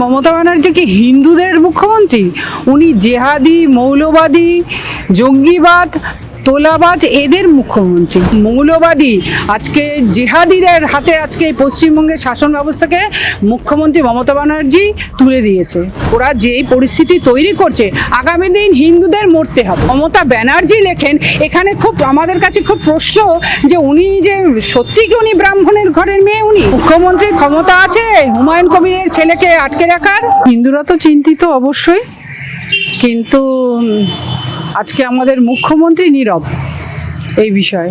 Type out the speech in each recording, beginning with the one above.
মমতা ব্যানার্জি কি হিন্দুদের মুখ্যমন্ত্রী? উনি জেহাদি, মৌলবাদী, জঙ্গিবাদ, তোলাবাজ এদের মুখ্যমন্ত্রী। মৌলবাদী আজকে জেহাদিদের হাতে আজকে পশ্চিমবঙ্গের শাসন ব্যবস্থাকে মুখ্যমন্ত্রী মমতা ব্যানার্জি তুলে দিয়েছে। ওরা যেই পরিস্থিতি তৈরি করছে, আগামী দিন হিন্দুদের মরতে হবে। মমতা ব্যানার্জি লেখেন এখানে, খুব আমাদের কাছে খুব প্রশ্ন যে উনি যে সত্যি কি উনি ব্রাহ্মণের ঘরের মেয়ে? উনি মুখ্যমন্ত্রীর ক্ষমতা আছে হুমায়ুন কবিরের ছেলেকে আটকে রাখার? হিন্দুরা তো চিন্তিত অবশ্যই, কিন্তু আজকে আমাদের মুখ্যমন্ত্রী নীরব এই বিষয়ে।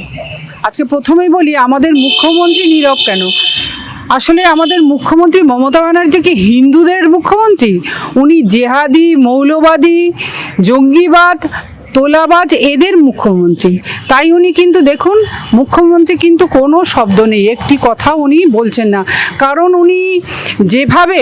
আজকে প্রথমেই বলি, আমাদের মুখ্যমন্ত্রী নীরব কেন? আসলে আমাদের মুখ্যমন্ত্রী মমতা ব্যানার্জি কি হিন্দুদের মুখ্যমন্ত্রী? উনি জেহাদি, মৌলবাদী, জঙ্গিবাদ, তোলাবাজ এদের মুখ্যমন্ত্রী। তাই উনি কিন্তু দেখুন, মুখ্যমন্ত্রী কিন্তু কোনো শব্দ নেই, একটি কথা উনি বলছেন না। কারণ উনি যেভাবে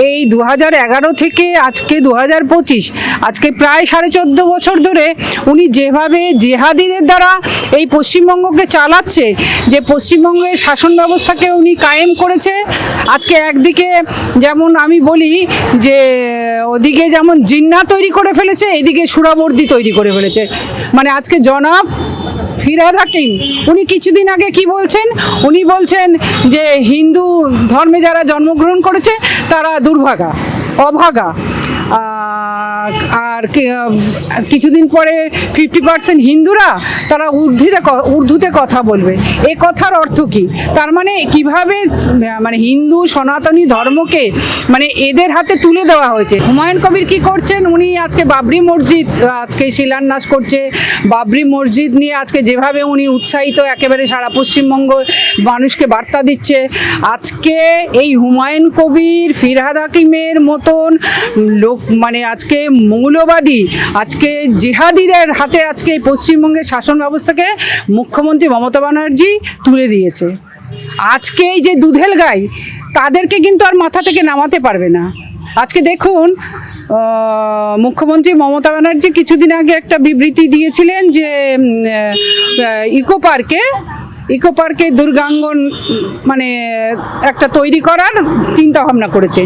এই 2011 থেকে আজকে 2025, আজকে প্রায় 14.5 বছর ধরে উনি যেভাবে জেহাদিদের দ্বারা এই পশ্চিমবঙ্গকে চালাচ্ছে, যে পশ্চিমবঙ্গের শাসন ব্যবস্থাকে উনি কায়েম করেছে। আজকে একদিকে যেমন আমি বলি যে ওদিকে যেমন জিন্নাহ তৈরি করে ফেলেছে, এদিকে সুরাবর্দি তৈরি করে ফেলেছে। মানে আজকে জনাব ফিরহাদ হাকিম উনি কিছুদিন আগে কি বলছেন? উনি বলছেন যে হিন্দু ধর্মে যারা জন্মগ্রহণ করেছে তারা দুর্ভাগা, অভাগা। আর কিছুদিন পরে 50% হিন্দুরা তারা উর্দুতে কথা বলবে। এ কথার অর্থ কি? তার মানে কিভাবে মানে হিন্দু সনাতনী ধর্মকে মানে এদের হাতে তুলে দেওয়া হয়েছে। হুমায়ুন কবির কি করছেন? উনি আজকে বাবরি মসজিদ আজকে শিলান্যাস করছে। বাবরি মসজিদ নিয়ে আজকে যেভাবে উনি উৎসাহিত, একেবারে সারা পশ্চিমবঙ্গ মানুষকে বার্তা দিচ্ছে। আজকে এই হুমায়ুন কবির, ফিরহাদ হাকিমের মতন লোক মানে আজকে মৌলবাদী, আজকে জিহাদিদের হাতে আজকে পশ্চিমবঙ্গের শাসন ব্যবস্থাকে মুখ্যমন্ত্রী মমতা ব্যানার্জি তুলে দিয়েছে। আজকে এই যে দুধেল গাই, তাদেরকে কিন্তু আর মাথা থেকে নামাতে পারবে না। আজকে দেখুন, মুখ্যমন্ত্রী মমতা ব্যানার্জি কিছুদিন আগে একটা বিবৃতি দিয়েছিলেন যে ইকো পার্কে দুর্গাঙ্গন মানে একটা তৈরি করার চিন্তা ভাবনা করেছে।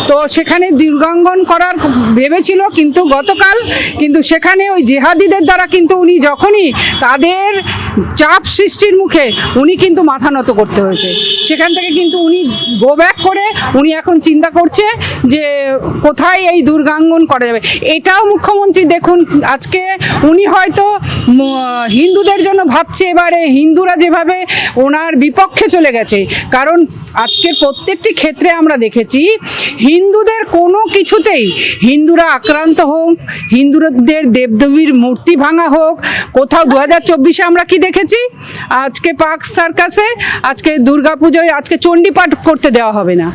তো সেখানে দুর্গাঙ্গন করার ভেবেছিল, কিন্তু গতকাল কিন্তু সেখানে ওই জেহাদিদের দ্বারা কিন্তু উনি যখনই তাদের চাপ সৃষ্টির মুখে উনি কিন্তু মাথা নত করতে হয়েছে। সেখান থেকে কিন্তু উনি গো ব্যাক করে উনি এখন চিন্তা করছে যে কোথায় এই দুর্গাঙ্গন করা যাবে। এটাও মুখ্যমন্ত্রী দেখুন, আজকে উনি হয়তো হিন্দুদের জন্য ভাবছে। এবারে হিন্দুরা যেভাবে ওনার বিপক্ষে চলে গেছে, কারণ আজকের প্রত্যেকটি ক্ষেত্রে আমরা দেখেছি হিন্দুদের কোনো কিছুতেই, হিন্দুরা আক্রান্ত হোক, হিন্দুদের দেবদেবীর মূর্তি ভাঙা হোক, কোথাও 2024-এ আমরা কি দেখেছি? আজকে পার্ক সার্কাসে আজকে দুর্গাপুজোয় আজকে চণ্ডীপাঠ করতে দেওয়া হবে না।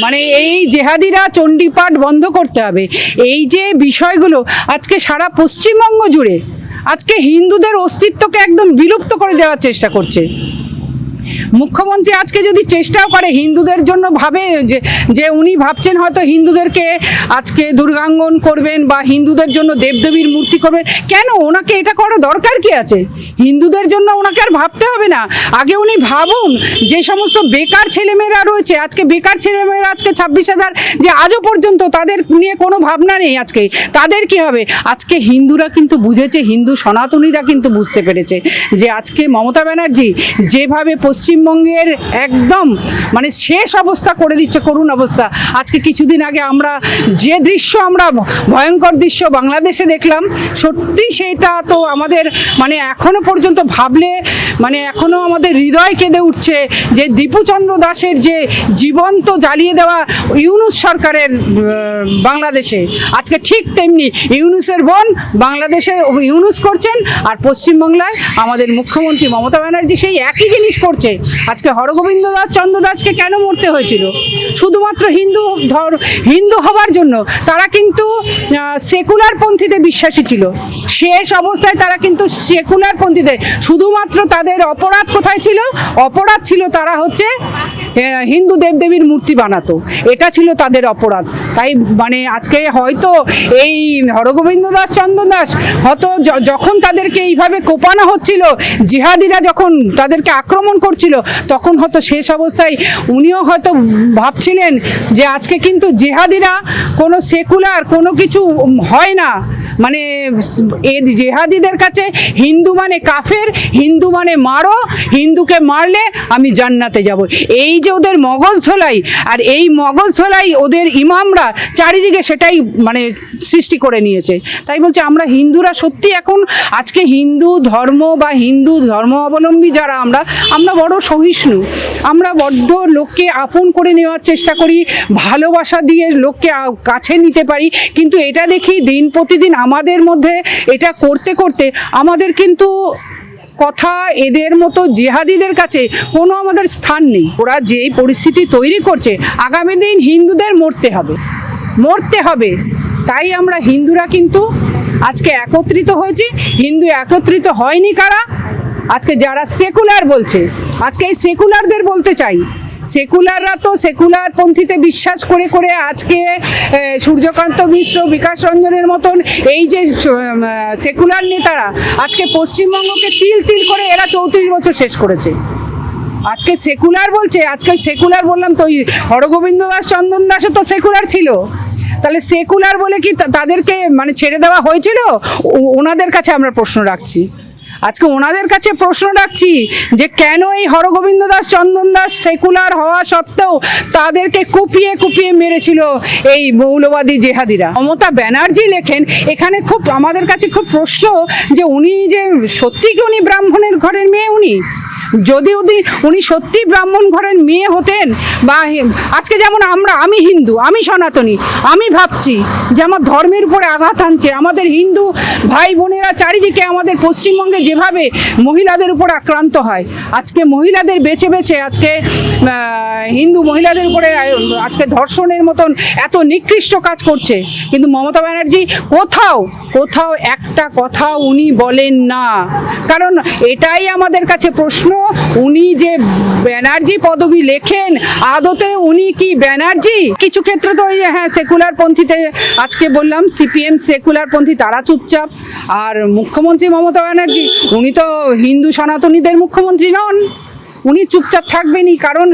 মানে এই জেহাদিরা চণ্ডীপাঠ বন্ধ করতে হবে। এই যে বিষয়গুলো আজকে সারা পশ্চিমবঙ্গ জুড়ে আজকে হিন্দুদের অস্তিত্বকে একদম বিলুপ্ত করে দেওয়ার চেষ্টা করছে। মুখ্যমন্ত্রী আজকে যদি চেষ্টাও করে হিন্দুদের জন্য, ভাবে যে উনি ভাবছেন হয়তো হিন্দুদেরকে আজকে দুর্গাঙ্গন করবেন বা হিন্দুদের জন্য দেবদেবীর মূর্তি করবেন, কেন? ওনাকে এটা করার দরকার কি আছে? হিন্দুদের জন্য ওনাকে আর ভাবতে হবে না। আগে উনি ভাবুন যে সমস্ত বেকার ছেলেমেয়েরা রয়েছে, আজকে বেকার ছেলেমেয়েরা আজকে 26,000, যে আজও পর্যন্ত তাদের নিয়ে কোনো ভাবনা নেই। আজকে তাদের কি হবে? আজকে হিন্দুরা কিন্তু বুঝেছে, হিন্দু সনাতনীরা কিন্তু বুঝতে পেরেছে যে আজকে মমতা ব্যানার্জি যেভাবে পশ্চিমবঙ্গের একদম মানে শেষ অবস্থা করে দিচ্ছে, করুণ অবস্থা। আজকে কিছুদিন আগে আমরা যে দৃশ্য, আমরা ভয়ঙ্কর দৃশ্য বাংলাদেশে দেখলাম, সত্যি সেটা তো আমাদের মানে এখনো পর্যন্ত ভাবলে মানে এখনো আমাদের হৃদয় কেঁদে উঠছে। যে দীপুচন্দ্র দাসের যে জীবন্ত জ্বালিয়ে দেওয়া ইউনূস সরকারের বাংলাদেশে, আজকে ঠিক তেমনি ইউনূসের বোন বাংলাদেশে ইউনূস করছেন, আর পশ্চিমবাংলায় আমাদের মুখ্যমন্ত্রী মমতা ব্যানার্জি সেই একই জিনিস করছে। আজকে হরগোবিন্দ চন্দ্র দাসকে কেন মরতে হয়েছিল? শুধুমাত্র হিন্দু হবার জন্য। তারা কিন্তু সেকুলার পন্থীতে বিশ্বাসী ছিল। শেষ অবস্থায় তারা কিন্তু সেকুলার পন্থীতে, শুধুমাত্র তাদের অপরাধ কোথায় ছিল? অপরাধ ছিল তারা হচ্ছে হিন্দু দেবদেবীর মূর্তি বানাতো, এটা ছিল তাদের অপরাধ। তাই মানে আজকে হয়তো এই হরগোবিন্দ দাস চন্দ্র দাস হয়তো যখন তাদেরকে এইভাবে কোপানো হচ্ছিল, জিহাদিরা যখন তাদেরকে আক্রমণ করছিল, তখন হয়তো শেষ অবস্থায় উনিও হয়তো ভাবছিলেন যে আজকে কিন্তু জেহাদিরা কোনো সেকুলার কোনো কিছু হয় না, মানে এই জেহাদিদের কাছে হিন্দু মানে কাফের, হিন্দু মানে মারো, হিন্দুকে মারলে আমি জান্নাতে যাব, এই যে ওদের মগজ ধোলাই, আর এই মগজ ধোলাই ওদের ইমামরা চারিদিকে সেটাই মানে সৃষ্টি করে নিয়েছে। তাই বলছে আমরা হিন্দুরা সত্যি এখন আজকে হিন্দু ধর্ম বা হিন্দু ধর্ম অবলম্বী যারা আমরা বড় সহিষ্ণু, আমরা বড্ড লোককে আপন করে নেওয়ার চেষ্টা করি, ভালোবাসা দিয়ে লোককে কাছে নিতে পারি, কিন্তু এটা দেখি দিন প্রতিদিন আমাদের মধ্যে এটা করতে করতে আমাদের কিন্তু কথা এদের মতো জিহাদিদের কাছে কোনো আমাদের স্থান নেই। ওরা যেই পরিস্থিতি তৈরি করছে, আগামী দিন হিন্দুদের মরতে হবে। তাই আমরা হিন্দুরা কিন্তু আজকে একত্রিত হয়েছি। হিন্দু একত্রিত হয়নি কারা? আজকে যারা সেকুলার বলছে, আজকে এই সেকুলারদের বলতে চাই, সেকুলাররা তো সেকুলার পন্থীতে বিশ্বাস করে করে আজকে সূর্যকান্ত মিশ্র, বিকাশ রঞ্জনের মতন এই যে সেকুলার নেতারা আজকে পশ্চিমবঙ্গকে তিল তিল করে এরা 34 বছর শেষ করেছে। আজকে সেকুলার বলছে, আজকে সেকুলার বললাম তো, ওই হরগোবিন্দ দাস, চন্দন দাসও তো সেকুলার ছিল, তাহলে সেকুলার বলে কি তাদেরকে মানে ছেড়ে দেওয়া হয়েছিল? ওনাদের কাছে আমরা প্রশ্ন রাখছি, আজকে ওনাদের কাছে প্রশ্ন রাখছি যে কেন এই হরগোবিন্দ দাস, চন্দন দাস সেকুলার হওয়া সত্ত্বেও তাদেরকে কুপিয়ে কুপিয়ে মেরেছিল এই মৌলবাদী জেহাদিরা। মমতা ব্যানার্জি লেখেন এখানে, খুব আমাদের কাছে খুব প্রশ্ন যে উনি যে সত্যি কি উনি ব্রাহ্মণের ঘরের মেয়ে? যদি উনি সত্যি ব্রাহ্মণ ঘরের মেয়ে হতেন, বা আজকে যেমন আমি হিন্দু, আমি সনাতনী, আমি ভাবছি যে আমার ধর্মের উপরে আঘাত আনছে আমাদের হিন্দু ভাই বোনেরা চারিদিকে, আমাদের পশ্চিমবঙ্গে যেভাবে মহিলাদের উপর আক্রান্ত হয়, আজকে মহিলাদের বেছে বেছে আজকে হিন্দু মহিলাদের উপরে আজকে ধর্ষণের মতন এত নিকৃষ্ট কাজ করছে, কিন্তু মমতা ব্যানার্জি কোথাও একটা কথা উনি বলেন না। কারণ এটাই আমাদের কাছে প্রশ্ন, উনি যে ব্যানার্জি পদবী লেখেন আদতে উনি কি ব্যানার্জি? কিছু ক্ষেত্রে তো ওই হ্যাঁ সেকুলার পন্থীতে, আজকে বললাম সিপিএম সেকুলার পন্থী, তারা চুপচাপ। আর মুখ্যমন্ত্রী মমতা ব্যানার্জি উনি তো হিন্দু সনাতনীদের মুখ্যমন্ত্রী নন, উনি চুপচাপ থাকবেনই, কারণ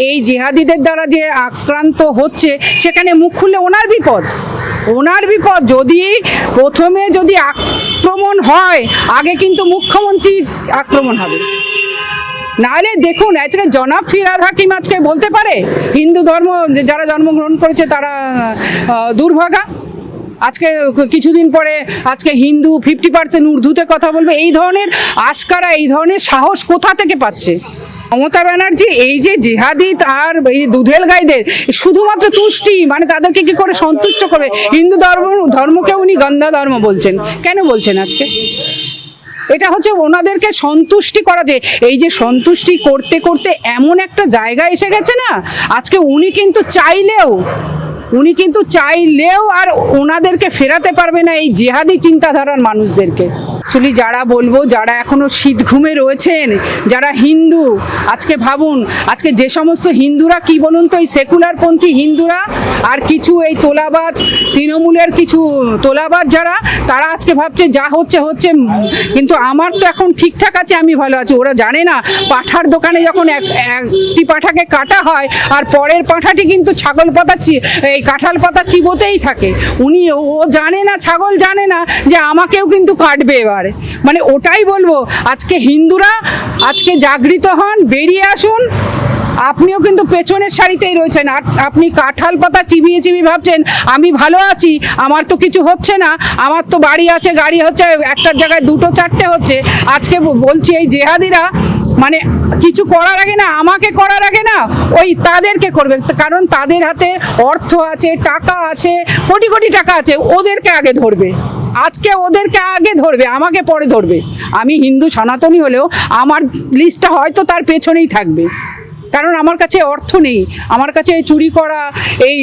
এই জেহাদিদের দ্বারা যে আক্রান্ত হচ্ছে সেখানে মুখ খুললে ওনার বিপদ। যদি প্রথমে আক্রমণ হয়, আগে কিন্তু মুখ্যমন্ত্রী আক্রমণ হবে। নাহলে দেখুন আজকে জনাব ফিরহাদ হাকিম আজকে বলতে পারে হিন্দু ধর্ম যারা জন্মগ্রহণ করেছে তারা দুর্ভাগা, আজকে কিছুদিন পরে আজকে হিন্দু 50% উর্দুতে কথা বলবে, এই ধরনের আশকারা, এই ধরনের সাহস কোথা থেকে পাচ্ছে মমতা ব্যানার্জি? এই যে জিহাদি আর এই দুধেল গাইদের শুধুমাত্র তুষ্টি, মানে তাদেরকে কি করে সন্তুষ্ট করবে? হিন্দু ধর্মকে উনি গন্ধা ধর্ম বলছেন, কেন বলছেন আজকে? এটা হচ্ছে ওনাদেরকে সন্তুষ্টি করা, যে এই যে সন্তুষ্টি করতে করতে এমন একটা জায়গা এসে গেছে না, আজকে উনি কিন্তু চাইলেও আর ওনাদেরকে ফেরাতে পারবে না এই জিহাদি চিন্তাধারার মানুষদেরকে। অ্যাকচুয়ালি যারা এখনো শীত ঘুমে রয়েছেন, যারা হিন্দু, আজকে ভাবুন আজকে যে সমস্ত হিন্দুরা কি বলুন তো, এই সেকুলার পন্থী হিন্দুরা আর কিছু এই তোলাবাজ, তৃণমূলের কিছু তোলাবাজ যারা, তারা আজকে ভাবছে যা হচ্ছে, কিন্তু আমার তো এখন ঠিকঠাক আছে, আমি ভালো আছি। ওরা জানে না পাঁঠার দোকানে যখন একটি পাঁঠাকে কাটা হয় আর পরের পাঁঠাটি কিন্তু ছাগল পাতা এই কাঁঠাল পাতা চিবোতেই থাকে, ও জানে না, ছাগল জানে না যে আমাকেও কিন্তু কাটবে এবারে। মানে ওটাই বলবো, আজকে হিন্দুরা আজকে জাগৃত হন, বেরিয়ে আসুন। আপনিও কিন্তু পেছনের সারিতেই রয়েছেন, আপনি কাঁঠাল পাতা চিবিয়ে ভাবছেন আমি ভালো আছি, আমার তো কিছু হচ্ছে না, আমার তো বাড়ি আছে, গাড়ি হচ্ছে, একটার জায়গায় 2-4টে হচ্ছে। আজকে বলছি এই জেহাদিরা মানে কিছু করার আগে না, আমাকে করার আগে না, ওই তাদেরকে করবে, কারণ তাদের হাতে অর্থ আছে, টাকা আছে, কোটি কোটি টাকা আছে, ওদেরকে আগে ধরবে। আজকে ওদেরকে আগে ধরবে, আমাকে পরে ধরবে। আমি হিন্দু সনাতনী হলেও আমার লিস্টটা হয়তো তার পেছনেই থাকবে। কারণ আমার কাছে অর্থ নেই, আমার কাছে চুরি করা, এই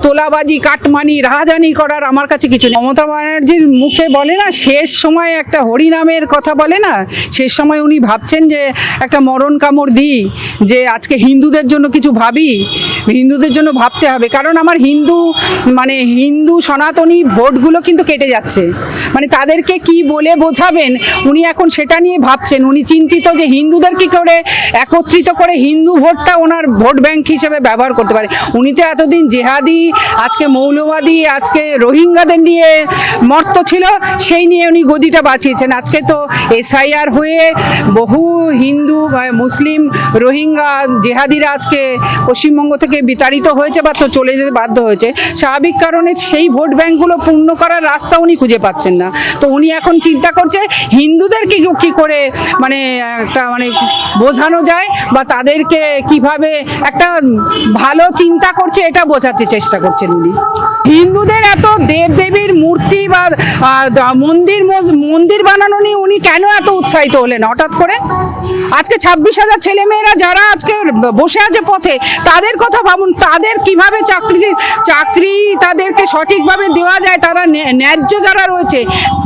তোলাবাজি, কাটমানি, রাহাজানি করার আমার কাছে কিছু নেই। মমতা ব্যানার্জির মুখে বলে না শেষ সময় একটা হরিনামের কথা বলে না, শেষ সময় উনি ভাবছেন যে একটা মরণ কামড় দিই, যে আজকে হিন্দুদের জন্য কিছু ভাবি, হিন্দুদের জন্য ভাবতে হবে। কারণ আমার হিন্দু সনাতনী ভোটগুলো কিন্তু কেটে যাচ্ছে, মানে তাদেরকে কি বলে বোঝাবেন উনি এখন সেটা নিয়ে ভাবছেন। উনি চিন্তিত যে হিন্দুদের কি করে একত্রিত করে হিন্দু ভোটটা ওনার ভোট ব্যাংক হিসেবে ব্যবহার করতে পারে। উনি তো এতদিন জেহাদি, আজকে মৌলবাদী, আজকে রোহিঙ্গাদের নিয়ে মর্ত ছিল, সেই নিয়ে উনি গদিটা বাঁচিয়েছেন। আজকে তো SIR হয়ে বহু হিন্দু, মুসলিম, রোহিঙ্গা, জেহাদিরা আজকে পশ্চিমবঙ্গ থেকে বিতাড়িত হয়েছে বা তো চলে যেতে বাধ্য হয়েছে। স্বাভাবিক কারণে সেই ভোট ব্যাংকগুলো পূর্ণ করার রাস্তা উনি খুঁজে পাচ্ছেন না। তো উনি এখন চিন্তা করছে হিন্দুদের কি করে একটা বোঝানো যায় বা তাদেরকে কিভাবে একটা ভালো চিন্তা করছে এটা বোঝাতে চেষ্টা করছেন উনি। হিন্দুদের এত দেবদেবীর মূর্তি বা মন্দির বানানো নিয়ে উনি কেন এত উৎসাহিত হলেন হঠাৎ করে? আজকে 26,000 ছেলেমেয়েরা যারা আজকে বসে আছে পথে, তাদের কথা ভাবুন, তাদের কিভাবে চাকরি তাদেরকে সঠিকভাবে দেওয়া যায়, তারা ন্যায্য যারা রয়েছে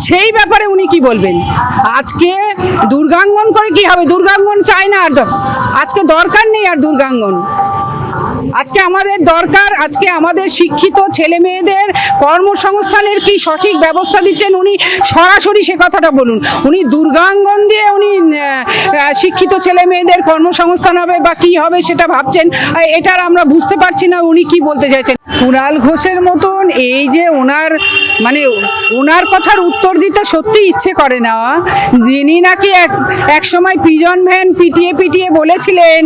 সেই ব্যাপারে উনি কি বলবেন? আজকে দুর্গাঙ্গন করে কি হবে? দুর্গাঙ্গন চাই না, আর আজকে দরকার নেই আর দুর্গাঙ্গন। আজকে আমাদের দরকার, আজকে আমাদের শিক্ষিত ছেলে মেয়েদের কর্মসংস্থানের কি সঠিক ব্যবস্থা দিচ্ছেন উনি? সরাসরি সে কথাটা বলুন। উনি দুর্গাঙ্গন দিয়ে উনি শিক্ষিত ছেলে মেয়েদের কর্মসংস্থান হবে বা কি হবে সেটা ভাবছেন, এটার আমরা বুঝতে পারছি না উনি কি বলতে চাইছেন। কুণাল ঘোষের মতন এই যে ওনার কথার উত্তর দিতে সত্যি ইচ্ছে করে না, যিনি নাকি এক সময় পিজন ভ্যান পিটিয়ে বলেছিলেন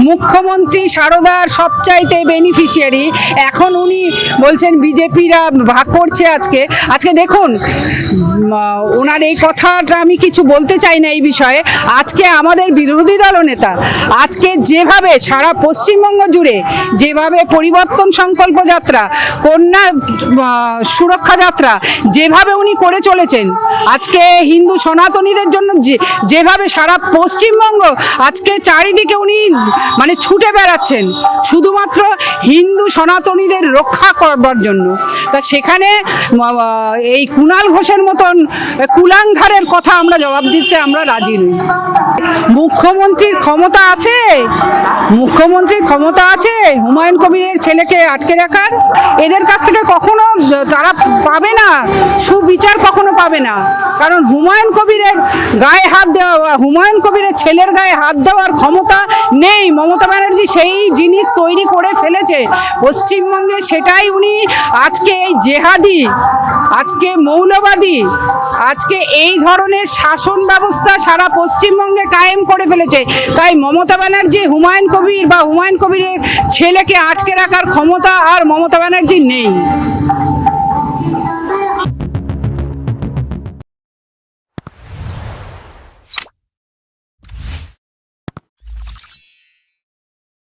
মুখ্যমন্ত্রী সারদার সবচাইতে বেনিফিশিয়ারি, এখন উনি বলছেন বিজেপিরা ভাগ করছে। আজকে দেখুন, ওনার এই কথাটা আমি কিছু বলতে চাই না এই বিষয়ে। আজকে আমাদের বিরোধী দলনেতা আজকে যেভাবে সারা পশ্চিমবঙ্গ জুড়ে যেভাবে পরিবর্তন সংকল্প যাত্রা, কন্যা সুরক্ষা যাত্রা যেভাবে উনি করে চলেছেন, আজকে হিন্দু সনাতনীদের জন্য যেভাবে সারা পশ্চিমবঙ্গ আজকে চারিদিকে উনি ছুটে বেড়াচ্ছেন শুধুমাত্র হিন্দু সনাতনীদের রক্ষা করবার জন্য, তা সেখানে এই কুণাল ঘোষের মতন কুলাঙ্গারের কথা আমরা জবাব দিতে আমরা রাজি নই। মুখ্যমন্ত্রীর ক্ষমতা আছে, মুখ্যমন্ত্রীর ক্ষমতা আছে হুমায়ুন কবিরের ছেলেকে আটকে রাখার? এদের কাছ থেকে কখনো তারা পাবে না, সুবিচার কখনো পাবে না। কারণ হুমায়ুন কবিরের গায়ে হাত দেওয়া, হুমায়ুন কবিরের ছেলের গায়ে হাত দেওয়ার ক্ষমতা নেই। মমতা ব্যানার্জি সেই জিনিস তৈরি করে ফেলেছে পশ্চিমবঙ্গে, সেটাই উনি আজকে এই জেহাদি, আজকে মৌলবাদী, আজকে এই ধরনের শাসন ব্যবস্থা সারা পশ্চিমবঙ্গে কায়েম করে ফেলেছে। তাই মমতা ব্যানার্জি হুমায়ুন কবিরের ছেলেকে আটকে রাখার ক্ষমতা আর মমতা ব্যানার্জির নেই।